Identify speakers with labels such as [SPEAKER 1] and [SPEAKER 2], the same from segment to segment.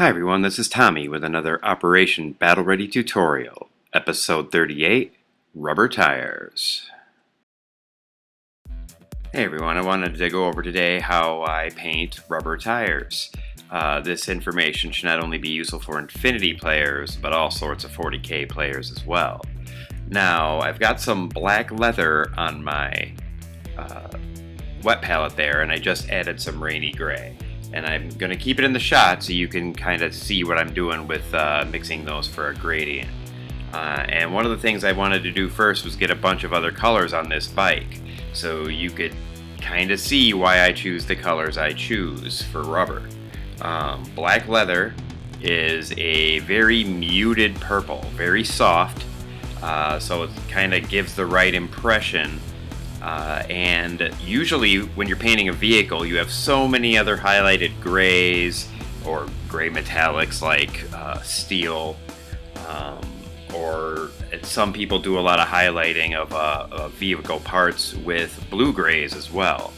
[SPEAKER 1] Hi everyone, this is Tommy with another Operation Battle Ready tutorial, episode 38, Rubber Tires. Hey everyone, I wanted to go over today how I paint rubber tires. This information should not only be useful for Infinity players, but all sorts of 40K players as well. Now, I've got some black leather on my wet palette there, and I just added some rainy gray. And I'm going to keep it in the shot so you can kind of see what I'm doing with mixing those for a gradient. And one of the things I wanted to do first was get a bunch of other colors on this bike, so you could kind of see why I choose the colors I choose for rubber. Black leather is a very muted purple, very soft, so it kind of gives the right impression. And usually when you're painting a vehicle, you have so many other highlighted grays or gray metallics like steel, or some people do a lot of highlighting of vehicle parts with blue grays as well.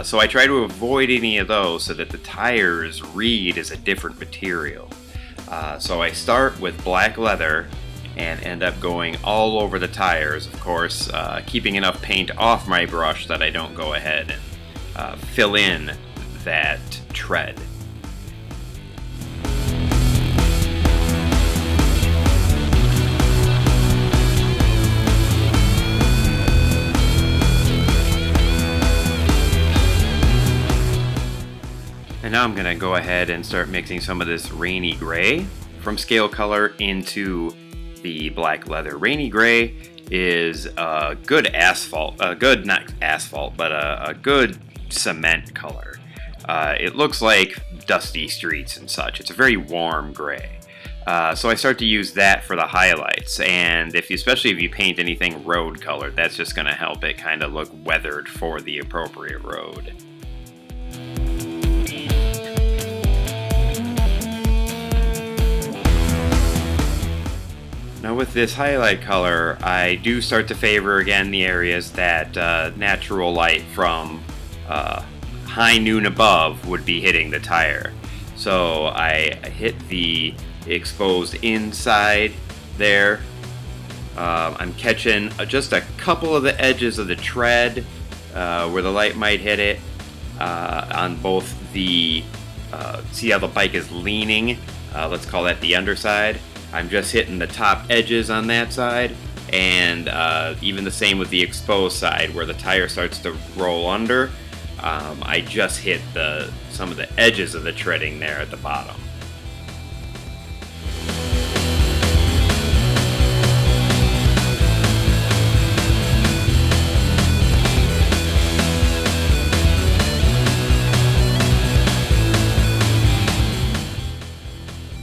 [SPEAKER 1] So I try to avoid any of those so that the tires read as a different material. So I start with black leather and end up going all over the tires, of course, keeping enough paint off my brush that I don't go ahead and fill in that tread. And now I'm going to go ahead and start mixing some of this rainy gray from scale color into the black leather. Rainy gray is a good asphalt, not asphalt, but a good cement color. It looks like dusty streets and such. It's a very warm gray. So I start to use that for the highlights, and especially if you paint anything road colored, that's just going to help it kind of look weathered for the appropriate road. Now with this highlight color, I do start to favor again the areas that natural light from high noon above would be hitting the tire. So I hit the exposed inside there. I'm catching just a couple of the edges of the tread where the light might hit it on both the, see how the bike is leaning, let's call that the underside. I'm just hitting the top edges on that side, and even the same with the exposed side where the tire starts to roll under. I just hit some of the edges of the treading there at the bottom.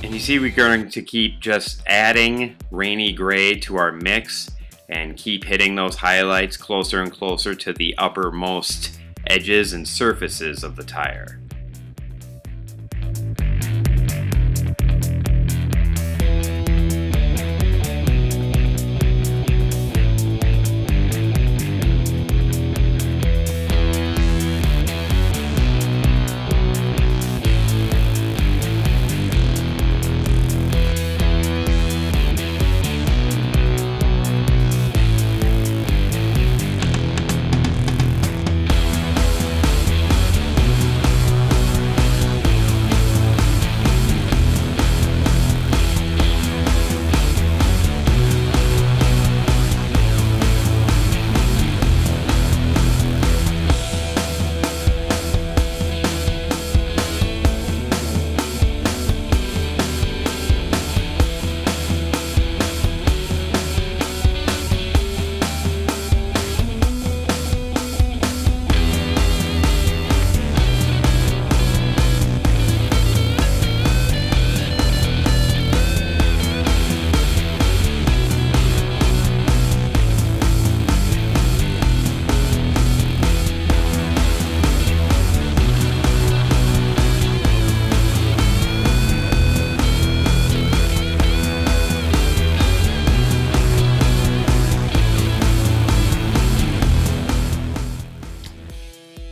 [SPEAKER 1] You see, we're going to keep just adding rainy gray to our mix and keep hitting those highlights closer and closer to the uppermost edges and surfaces of the tire.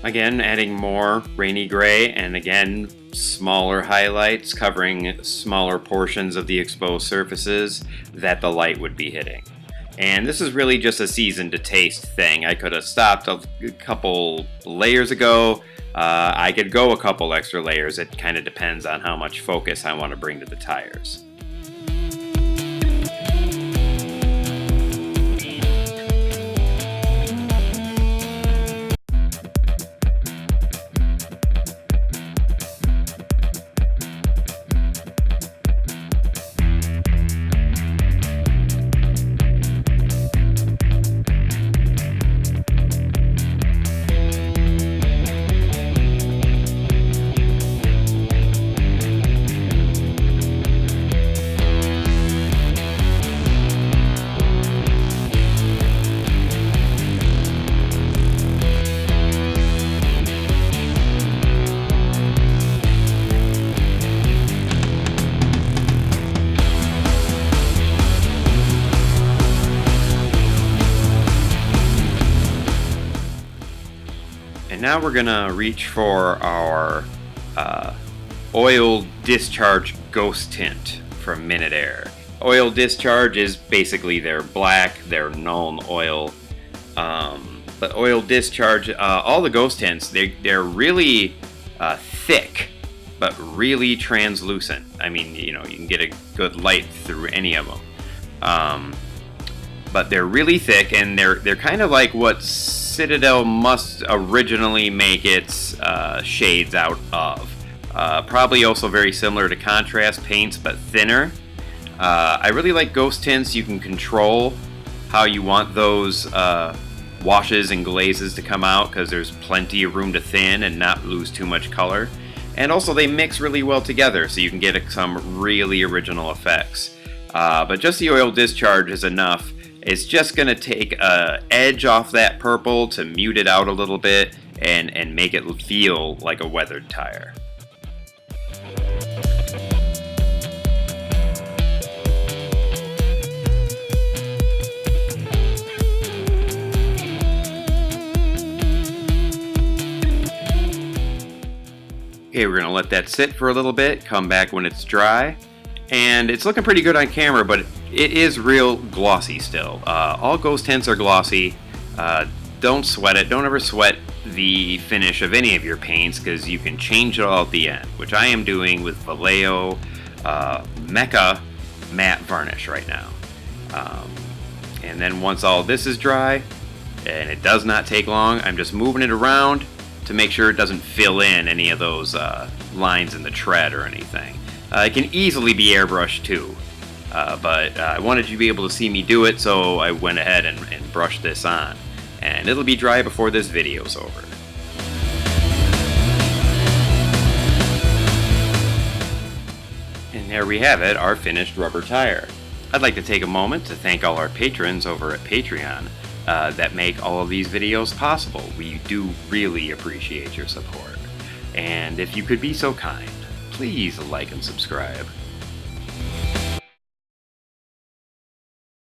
[SPEAKER 1] Again, adding more rainy gray, and again, smaller highlights covering smaller portions of the exposed surfaces that the light would be hitting. And this is really just a season to taste thing. I could have stopped a couple layers ago. I could go a couple extra layers. It kind of depends on how much focus I want to bring to the tires. And now we're gonna reach for our oil discharge ghost tint from Minute Air. Oil discharge is basically their black, their null oil. But oil discharge, all the ghost tints, they're really thick, but really translucent. I mean, you can get a good light through any of them. But they're really thick, and they're kind of like what Citadel must originally make its shades out of. Probably also very similar to contrast paints, but thinner. I really like ghost tints. You can control how you want those washes and glazes to come out, because there's plenty of room to thin and not lose too much color. And also they mix really well together, so you can get some really original effects. But just the oil discharge is enough. It's just going to take an edge off that purple to mute it out a little bit and make it feel like a weathered tire. Okay, we're going to let that sit for a little bit, come back when it's dry. And it's looking pretty good on camera, but it is real glossy still. All ghost tints are glossy. Don't sweat it. Don't ever sweat the finish of any of your paints, because you can change it all at the end, which I am doing with Vallejo Mecha matte varnish right now. And then once all this is dry, and it does not take long, I'm just moving it around to make sure it doesn't fill in any of those lines in the tread or anything. It can easily be airbrushed too, but I wanted you to be able to see me do it, so I went ahead and brushed this on. And it'll be dry before this video's over. And there we have it, our finished rubber tire. I'd like to take a moment to thank all our patrons over at Patreon that make all of these videos possible. We do really appreciate your support. And if you could be so kind, please like and subscribe.